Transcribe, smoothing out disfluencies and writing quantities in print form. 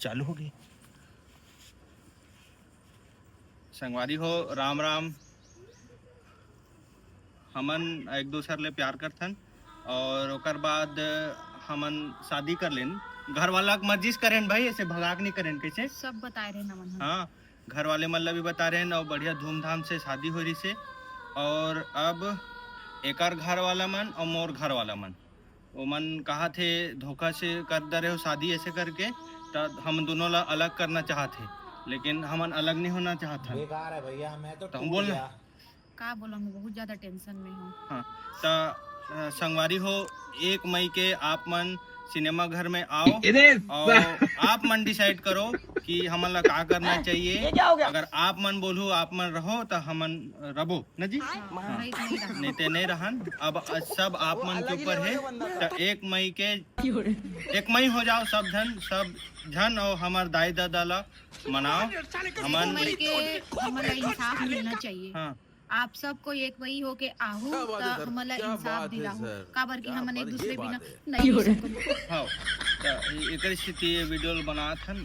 चालू हो गई। संगवारी हो राम राम। हमन एक दूसरे ले प्यार करथन और ओकर बाद हमन शादी कर लेन। घर वाला के मर्जी से करेन भाई, ऐसे भगाक नहीं करेन। कैसे सब बताए रहे नमन हम। हाँ, घर वाले मन ला भी बता रहे हैं और बढ़िया धूमधाम से शादी हो रही से। और अब एकर घर वाला मन और मोर घर वाला मन वो मन कहा थे धोखा से कर दे रहे हो शादी ऐसे करके, तो हम दोनों ला अलग करना चाहते, लेकिन हमन अलग नहीं होना चाहता। बेकार है भैया, मैं तो हम टूट बोल गया। का बोला, मैं बहुत ज्यादा टेंशन में हूँ। हाँ, तो संगवारी हो 1 मई के आप मन सिनेमा घर में आओ और आप मन डिसाइड करो कि हमन ला का करना चाहिए। अगर आप मन बोलू आप मन रहो तो हमन रबो न जी। हाँ, नहीं तो नहीं रहा। नहीं ते नहीं रहन। अब सब आप मन के ऊपर है। तो 1 मई के 1 मई हो जाओ सब जन और हमार दाई दादा ला मनाओ। हमन मई के हमारा इंसाफ मिलना चाहिए। हाँ आप सबको 1 मई होके आहू तो हमारा इंसाफ दिलाहू। काबर कि हमन एक दूसरे बिना नहीं रह सकते। हाँ, तो एकर स्थिति वीडियो बनात हन।